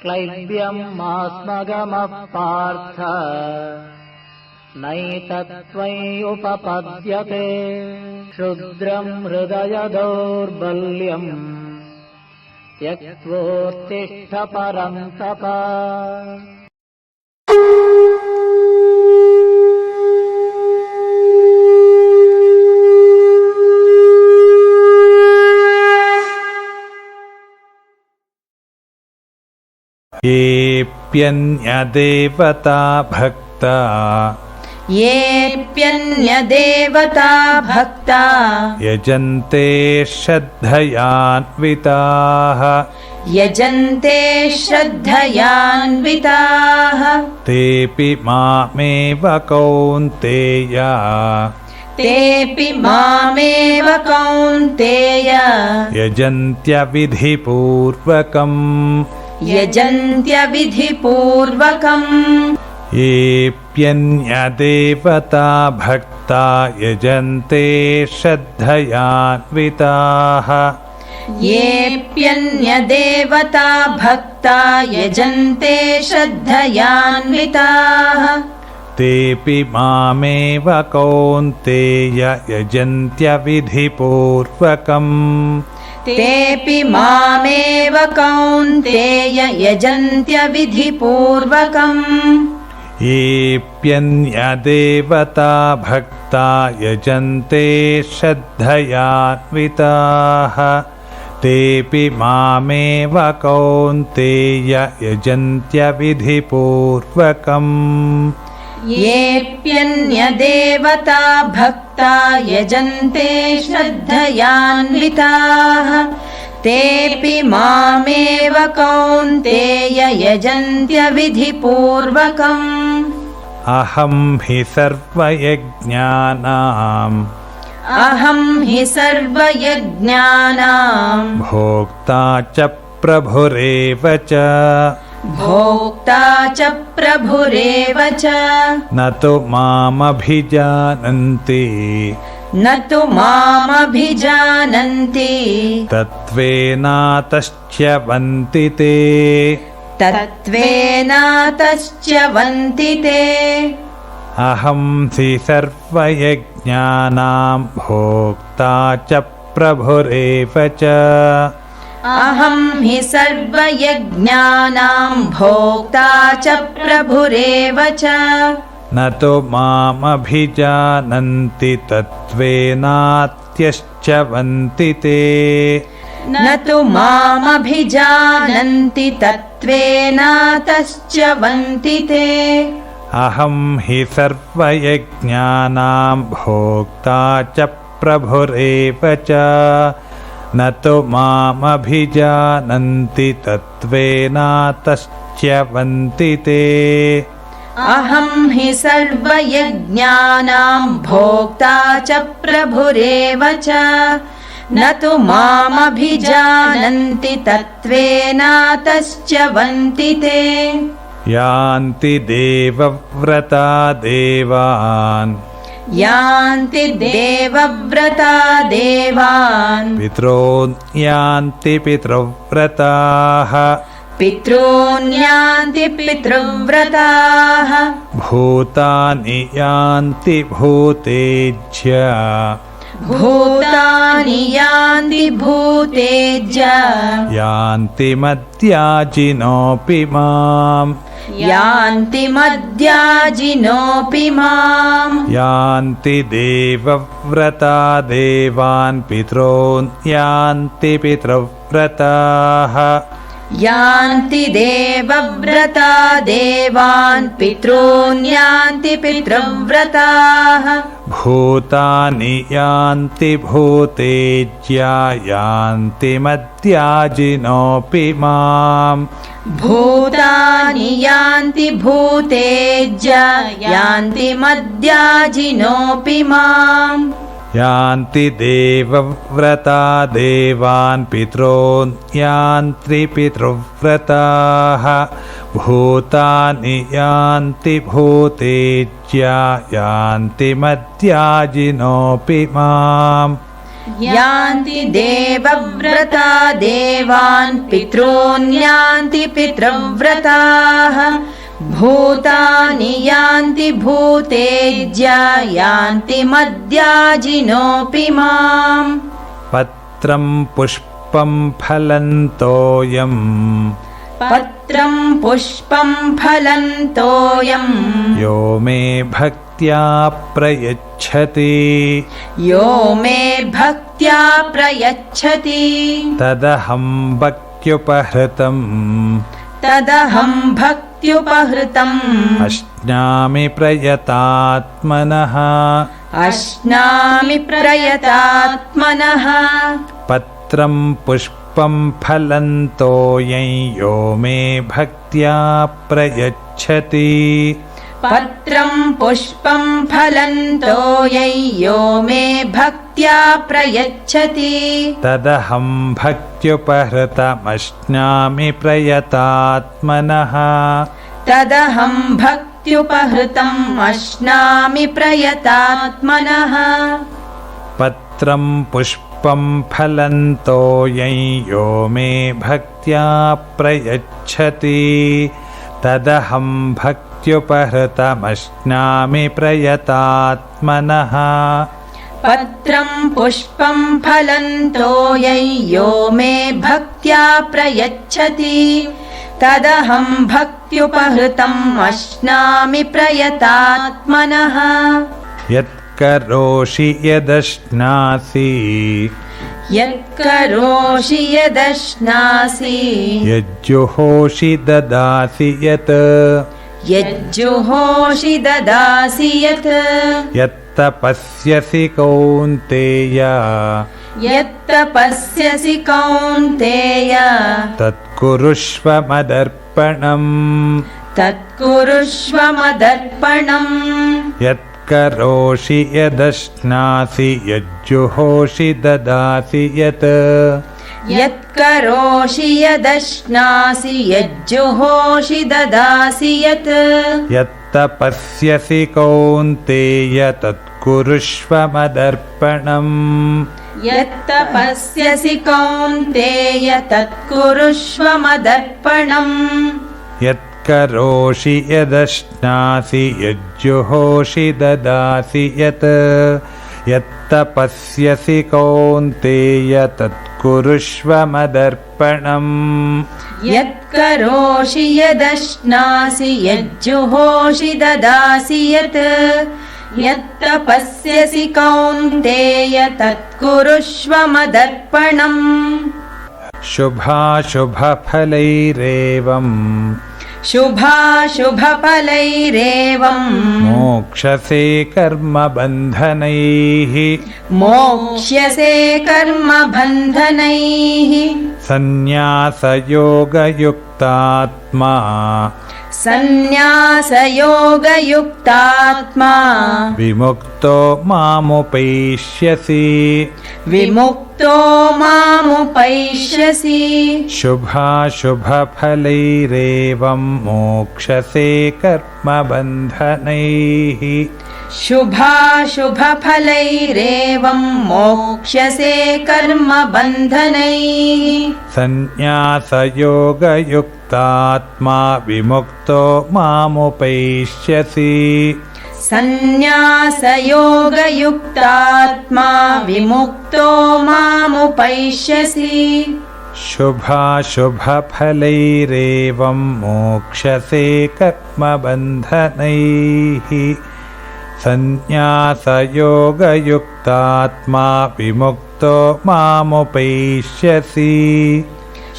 क्लैब्यम् मास्मगमः पार्थ नैतत्त्वय्युपपद्यते क्षुद्रम् हृदय दौर्बल्यम् त्यक्त्वोत्तिष्ठ परन्तप। येऽप्यन्यदेवता भक्ता यजन्ते श्रद्धयान्विताः तेऽपि मामेव कौन्तेय यजन्त्यविधिपूर्वकम् येऽप्यन्यदेवता भक्ता यजन्ते श्रद्धयान्विताः तेऽपि मामेव कौन्तेय यजन्त्यविधिपूर्वकम् येऽप्यन्यदेवता भक्ता यजन्ते श्रद्धयान्विताः तेऽपि मामेव कौन्तेय यजन्त्यविधिपूर्वकम् येऽप्यन्यदेवता भक्ता यजन्ते श्रद्धयान्विताः तेऽपि मामेव कौन्तेय यजन्त्यविधिपूर्वकम् अहं हि सर्वयज्ञानां भोक्ता च प्रभुरेव च न तु मामभिजानन्ति तत्त्वेनातश्च्यवन्ति ते अहं हि सर्वयज्ञानां भोक्ता च प्रभुरेव च न तु मामभिजानन्ति तत्त्वेनात्यश्च्यवन्ति ते अहं हि सर्वयज्ञानां भोक्ता च प्रभुरेव च न तु मामभिजानन्ति तत्त्वेनातश्च्यवन्ति ते अहं हि सर्वयज्ञानां भोक्ता च प्रभुरेव च न तु मामभिजानन्ति तत्त्वेनातश्च्यवन्ति ते यान्ति देवव्रता देवान् पितॄन् यान्ति पितृव्रताः भूतानि यान्ति भूतेज्य यान्ति मद्याजिनोऽपि माम् यान्ति देवव्रता देवान् पितॄन् यान्ति पितृव्रताः भूतानि यान्ति भूतेज्या यान्ति मद्याजिनोऽपि माम् यान्ति देवव्रता देवान् पितॄन् यान्ति पितृव्रताः भूतानि यान्ति भूतेज्या यान्ति मद्याजिनोऽपि माम् यान्ति देवव्रता देवान् पितॄन् यान्ति पितृव्रताः भूतानि यान्ति भूतेज्या यान्ति मद्याजिनोऽपि माम् पत्रं पुष्पं फलन्तोऽयम् पत्रं पुष्पं फलन्तोऽयम् यो मे भक्त्या प्रयच्छति यो मे भक्त्या प्रयच्छति तदहं भक्त्युपहृतम् अश्नामि प्रयतात्मनः अश्नामि प्रयतात्मनः पत्रं पुष्पं फलन्तोऽयं यो मे भक्त्या प्रयच्छति पत्रं पुष्पं फलन्तोऽयं यो मे भक्त्या प्रयच्छति तदहं भक्त्युपहृतमश्नामि प्रयतात्मनः तदहं भक्त्युपहृतम् अश्नामि प्रयतात्मनः पत्रं पुष्पं फलन्तोऽयं यो मे भक्त्या प्रयच्छति तदहं भक्त्युपहृतमश्नामि प्रयतात्मनः पत्रं पुष्पं फलन्तोऽयं यो मे भक्त्या प्रयच्छति तदहं भक्त्युपहृतम् अश्नामि प्रयतात्मनः यत्करोषि यदश्नासि यत्करोषि यदश्नासि यज्जुहोषि ददासि यत् यज्जुहोषि ददासि यत् यत्तपस्यसि कौन्तेय यत्तपस्यसि कौन्तेय तत्कुरुष्व मदर्पणम् तत्कुरुष्व मदर्पणम् यत्करोषि यदश्नासि यज्जुहोषि ददासि यत् यत्करोषि यदश्नासि यज्जुहोषि ददासि यत् यत्तपस्यसि कौन्तेय तत्कुरुष्व मदर्पणम् यत्तपस्यसि कौन्तेय तत्कुरुष्व मदर्पणम् यत्करोषि यदश्नासि यज्जुहोषि ददासि यत् यत्तपस्यसि कौन्तेय तत्कुरुष्व मदर्पणम् यत्करोषि यदश्नासि यज्जुहोषि ददासि यत् यत्तपस्यसि कौन्तेय तत्कुरुष्व मदर्पणम् शुभाशुभफलैरेवम् शुभाशुभफलैरेवम् मोक्षसे कर्मबन्धनैः मोक्ष्यसे कर्मबन्धनैः सन्न्यासयोगयुक्तात्मा सन्न्यासयोगयुक्तात्मा विमुक्तो मामुपैष्यसि विमुक्तो मामुपैष्यसि शुभाशुभफलैरेवं मोक्षसे कर्मबन्धनैः शुभाशुभफलैरेवं मोक्ष्यसे कर्मबन्धनैः सन्न्यासयोगयुक्तात्मा विमुक्तो मामुपैष्यसि सन्न्यासयोगयुक्तात्मा विमुक्तो मामुपैष्यसि शुभाशुभफलैरेवं मोक्षसे कर्मबन्धनैः सन्न्यासयोगयुक्तात्मा विमुक्तो मामुपैष्यसि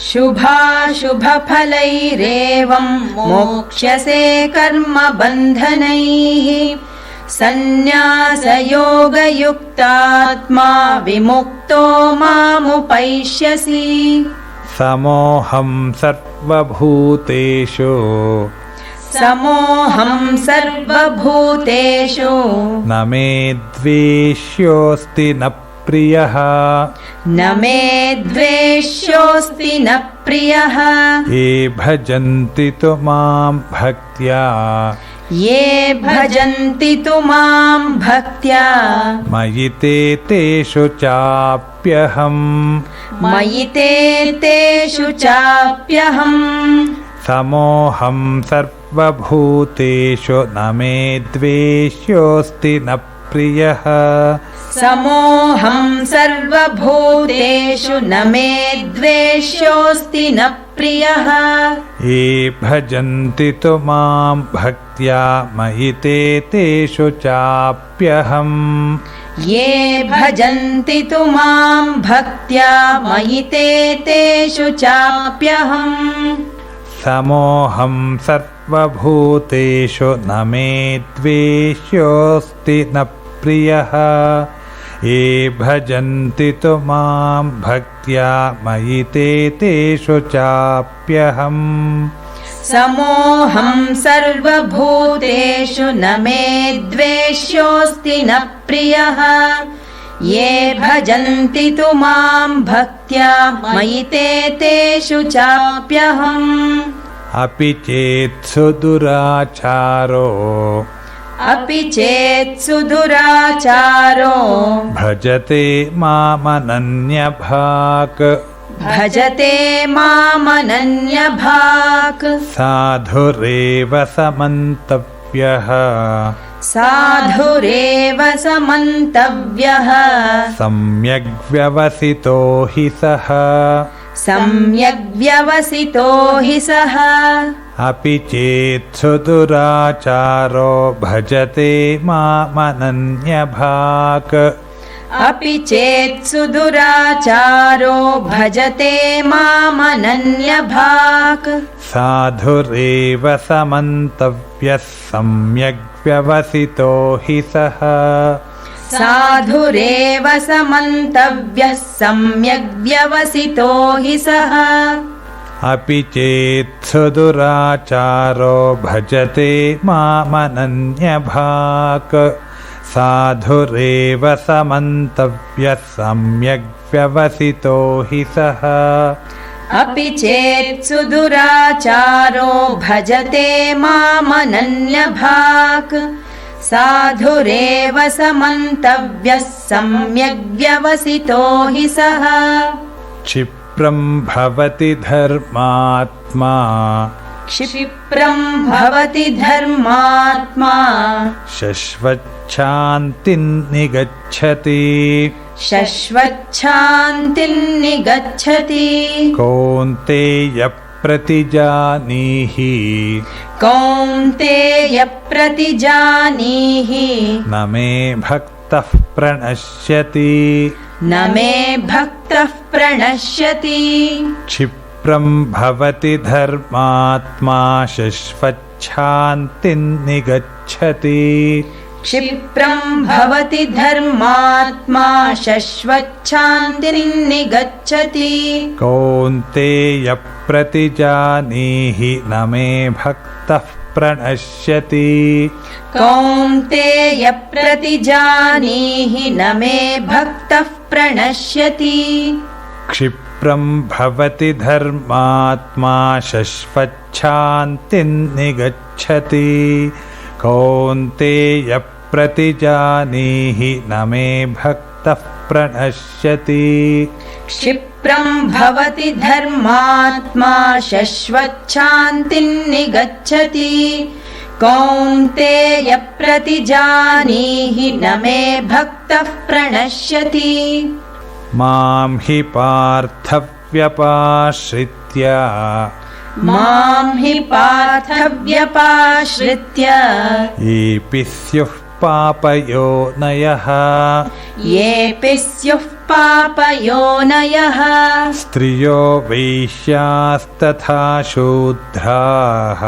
शुभाशुभफलैरेवं मोक्ष्यसे कर्मबन्धनैः सन्न्यासयोगयुक्तात्मा विमुक्तो मामुपैष्यसि समोऽहं सर्वभूतेषु समोऽहं सर्वभूतेषु न मे द्वेष्योऽस्ति न प्रियः न मे द्वेष्योऽस्ति न प्रियः ये भजन्ति तु मां भक्त्या ये भजन्ति तु मां भक्त्या मयि ते तेषु चाप्यहम् मयि ते तेषु चाप्यहम् समोऽहं सर्वभूतेषु न मे द्वेष्योऽस्ति न प्रियः समोऽहं सर्वभूतेषु न मे द्वेष्योऽस्ति न प्रियः ये भजन्ति तु मां भक्त्या मयि ते तेषु चाप्यहम् ये भजन्ति तु मां भक्त्या मयि ते तेषु चाप्यहम् समोऽहं सर्वभूतेषु न मे द्वेष्योऽस्ति न प्रियः ये भजन्ति तु मां भक्त्या मयि ते तेषु चाप्यहम् समोऽहं सर्वभूतेषु न मे द्वेष्योऽस्ति न प्रियः ये भजन्ति तु मां भक्त्या मयि ते तेषु चाप्यहम् अपि चेत्सु दुराचारो भजते मामनन्यभाक् भजते मामनन्यभाक् साधुरेव समन्तव्यः साधुरेव समन्तव्यः सम्यग्व्यवसितो हि सः सम्यग्व्यवसितो हि सः अपि चेत्सु दुराचारो भजते मामनन्यभाक् अपि चेत्सु दुराचारो भजते मामनन्यभाक् साधुरेव समन्तव्यः सम्यग्व्यवसितो हि सः साधुरेव समन्तव्यः सम्यग्व्यवसितो हि सः अपि चेत्सु दुराचारो भजते मामनन्यभाक् साधुरेव समन्तव्यः सम्यग्व्यवसितो हि सः अपि चेत्सु दुराचारो भजते मामनन्यभाक् साधुरेव समन्तव्यः सम्यग्व्यवसितो हि सः क्षिप्रं भवति धर्मात्मा क्षिप्रं भवति धर्मात्मा शश्वच्छान्तिं निगच्छति शश्वच्छान्तिं निगच्छति कौन्तेय प्रतिजानीहि कौन्तेय प्रतिजानीहि न मे भक्तः प्रणश्यति न मे भक्तः प्रणश्यति क्षिप्रं भवति धर्मात्मा शश्वच्छान्तिं निगच्छति क्षिप्रं भवति धर्मात्मा शश्वच्छान्तिं निगच्छति कौन्तेय प्रतिजानीहि न मे भक्तः प्रणश्यति कौन्तेय प्रतिजानीहि न मे भक्तः प्रणश्यति क्षिप्रं भवति धर्मात्मा शश्वच्छान्तिं निगच्छति कौन्तेय प्रतिजानीहि न मे भक्तः प्रणश्यति क्षिप्रं भवति धर्मात्मा शश्वच्छान्तिं निगच्छति कौन्तेय प्रतिजानीहि न मे भक्तः प्रणश्यति मां हि पार्थव्यपाश्रित्य मां हि पार्थव्यपाश्रित्य येऽपि स्युः पापयोनयः येऽपि स्युः पापयोनयः स्त्रियो वैश्यास्तथा शूद्राः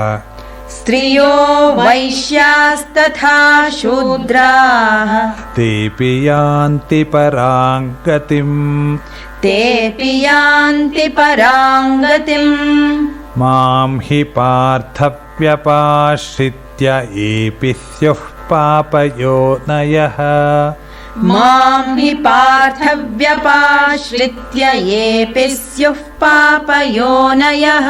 स्त्रियो वैश्यास्तथा शूद्राः तेऽपि यान्ति परां गतिम् तेऽपि यान्ति परां गतिम् मां हि पार्थव्यपाश्रित्य येऽपि स्युः पापयोनयः मां हि पार्थव्यपाश्रित्य येऽपि स्युः पापयोनयः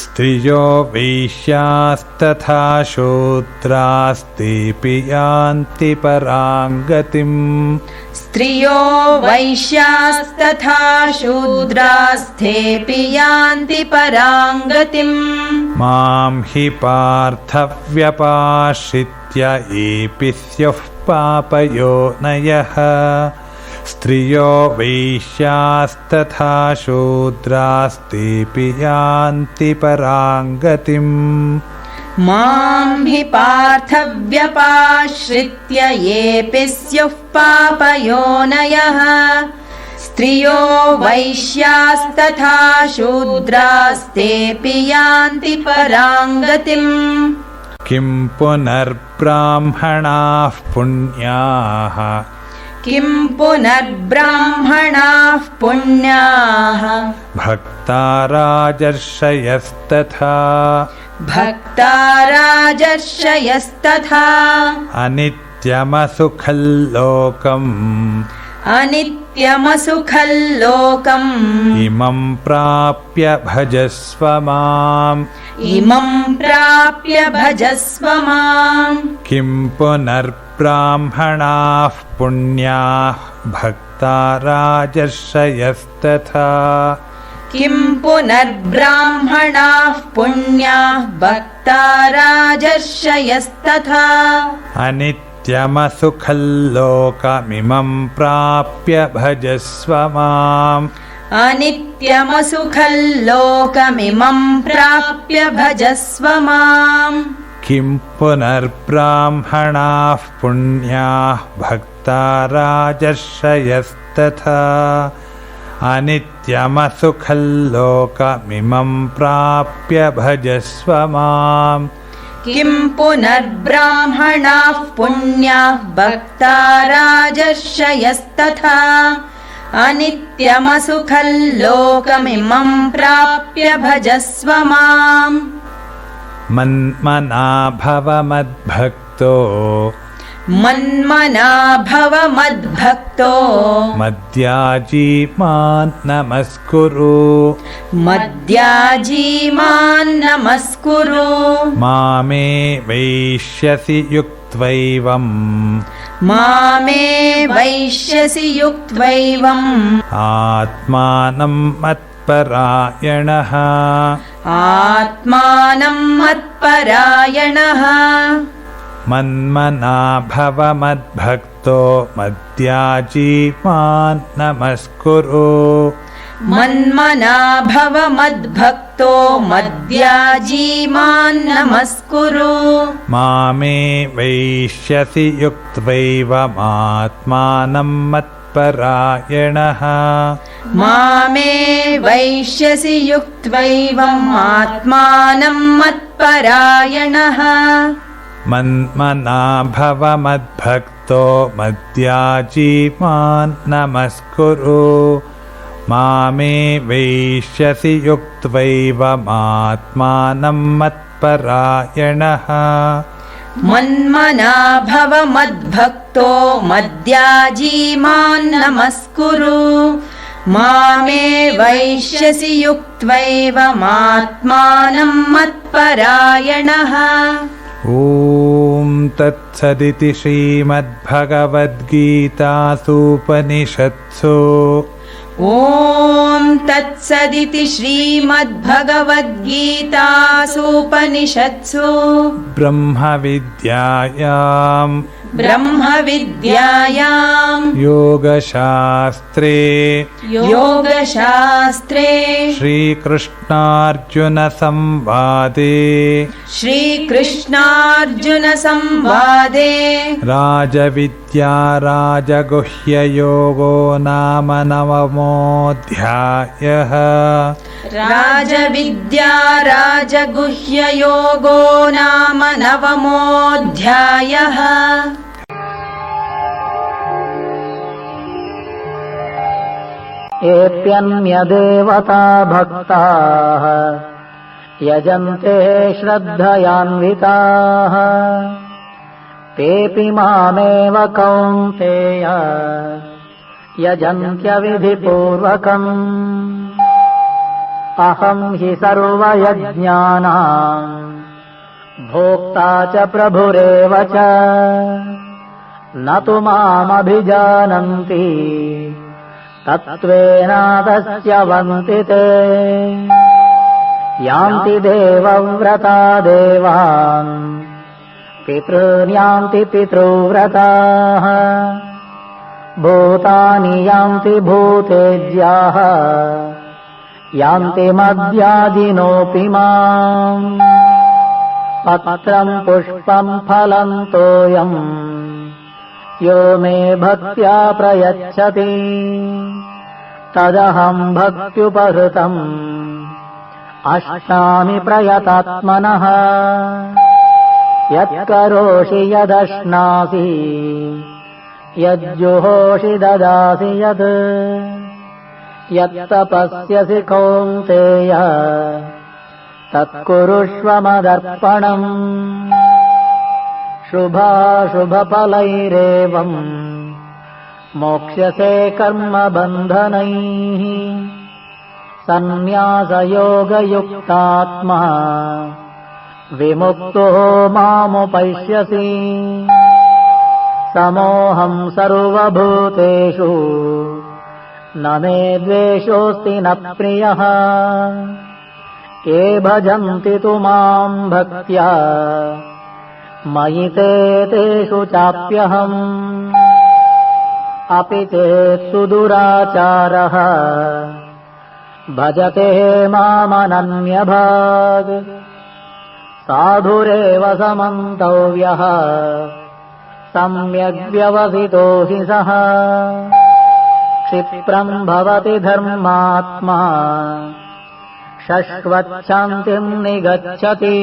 स्त्रियो वैश्यास्तथा शूद्रास्तेऽपि यान्ति पराङ्गतिम् स्त्रियो वैश्यास्तथा शूद्रास्तेऽपि यान्ति पराङ्गतिम् मां हि पार्थव्यपाश्रित्य येऽपि स्युः पापयोनयः स्त्रियो वैश्यास्तथा शूद्रास्तेऽपि यान्ति पराङ्गतिम् मां हि पार्थव्यपाश्रित्य येऽपि स्युः पापयोनयः स्त्रियो वैश्यास्तथा शूद्रास्तेऽपि यान्ति पराङ्गतिम् किं पुनर्ब्राह्मणाः पुण्याः किं पुनर्ब्राह्मणाः पुण्याः भक्ता राजर्षयस्तथा भक्ता राजर्षयस्तथा अनित्यमसुखल्लोकम् अनित्यमसुखल्लोकम् इमं प्राप्य भजस्व माम् इमं प्राप्य भजस्व माम् किं पुनर्ब्राह्मणाः पुण्याः भक्ता राजर्षयस्तथा किं पुनर्ब्राह्मणाः पुण्याः भक्ता राजर्षयस्तथा अनित्यमसुखल्लोकमिमं प्राप्य भजस्व माम् अनित्यमसुखल्लोकमिमं प्राप्य भजस्व माम् किं पुनर्ब्राह्मणाः पुण्याः भक्ता राजर्षयस्तथा अनित्यमसुखल्लोकमिमं प्राप्य भजस्व माम् किं पुनर्ब्राह्मणाः पुण्याः भक्ता राजर्षयस्तथा अनित्यमसुखल्लोकमिमं प्राप्य भजस्व माम् मन्मना भव मद्भक्तो मन्मना भव मद्भक्तो मद्याजी मां नमस्कुरु मद्याजी मां नमस्कुरु मामे वैष्यसि युक्त्वैवम् मामे वैष्यसि युक्त्वैवम् आत्मानं मत्परायणः आत्मानं मत्परायणः मन्मना भव मद्भक्तो मद्याजी मां नमस्कुरु मन्मना भव मद्भक्तो मद्याजी मां नमस्कुरु मामे वैष्यसि युक्त्वैवमात्मानं मत्परायणः मामे वैष्यसि युक्त्वैवम् आत्मानं मत्परायणः मन्मना भव मद्भक्तो मद्याजी मां नमस्कुरु मामे वैष्यसि युक्त्वैवमात्मानं मत्परायणः मन्मना भव मद्भक्तो मद्याजी मां नमस्कुरु मामे वैष्यसि युक्त्वैवमात्मानं मत्परायणः ॐ तत्सदिति श्रीमद्भगवद्गीतासूपनिषत्सु ॐ तत्सदिति श्रीमद्भगवद्गीतासूपनिषत्सु ब्रह्मविद्यायां योगशास्त्रे श्रीकृष्णार्जुनसंवादे राजविद्या राजगुह्ययोगो नाम नवमोऽध्यायः राजविद्या राजगुह्ययोगो नाम नवमोऽध्यायः एप्यन्यदेवता भक्ताः यजन्ते श्रद्धयान्विताः तेऽपि मामेव कौन्तेय यजन्त्यविधिपूर्वकम् अहं हि सर्वयज्ञानाम् भोक्ता च प्रभुरेव च न तु मामभिजानन्ति तत्त्वेनादस्यवन्ति ते यान्ति देवव्रता देवान् पितॄन्यान्ति पितृव्रताः भूतानि यान्ति भूतेज्याः यान्ति मद्याजिनोऽपि माम् पत्रम् पुष्पम् फलम् तोयम् यो मे भक्त्या प्रयच्छति तदहम् भक्त्युपहृतम् अश्नामि प्रयतात्मनः यत्करोषि यदश्नासि यज्जुहोषि ददासि यत् यत्तपस्यसि कौन्तेय तत्कुरुष्व मदर्पणम् शुभाशुभफलैरेवम् मोक्ष्यसे कर्मबन्धनैः सन्न्यासयोगयुक्तात्मा विमुक्तो मामुपैष्यसि समोऽहम् सर्वभूतेषु न मे द्वेषोऽस्ति न प्रियः ये भजन्ति तु माम् भक्त्या मयि ते तेषु चाप्यहम् अपि चेत् सुदुराचारः भजते मामनन्यभाग् साधुरेव समन्तव्यः सम्यग्व्यवसितो हि सः क्षिप्रम् भवति धर्मात्मा शश्वच्छान्तिम् निगच्छति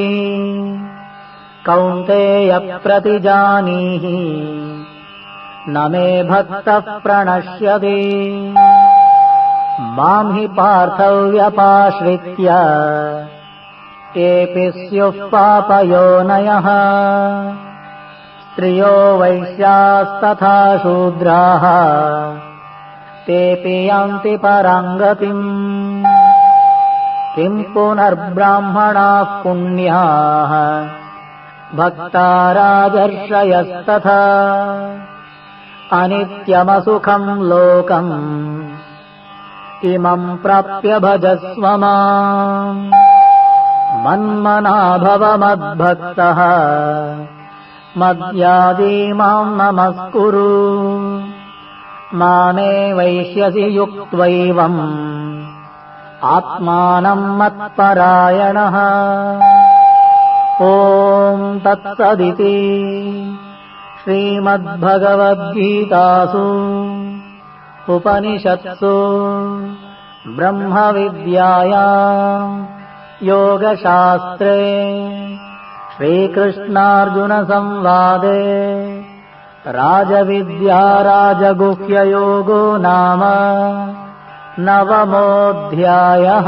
कौन्तेय प्रतिजानीहि न मे भक्तः प्रणश्यति माम् हि पार्थव्यपाश्रित्य येऽपि स्युः पापयोनयः स्त्रियो वैश्यास्तथा शूद्राः तेऽपि यान्ति पराम् गतिम् किम् पुनर्ब्राह्मणाः पुण्याः भक्ता राजर्षयस्तथा अनित्यमसुखम् लोकम् इमम् प्राप्य भजस्व माम् मन्मना भव मद्भक्तः मद्याजी माम् नमस्कुरु मामे वैष्यसि युक्त्वैवम् आत्मानम् मत्परायणः ॐ तत्सदिति श्रीमद्भगवद्गीतासु उपनिषत्सु ब्रह्मविद्यायाम् योगशास्त्रे श्रीकृष्णार्जुनसंवादे राजविद्या राजगुह्ययोगो नाम 9मोऽध्यायः।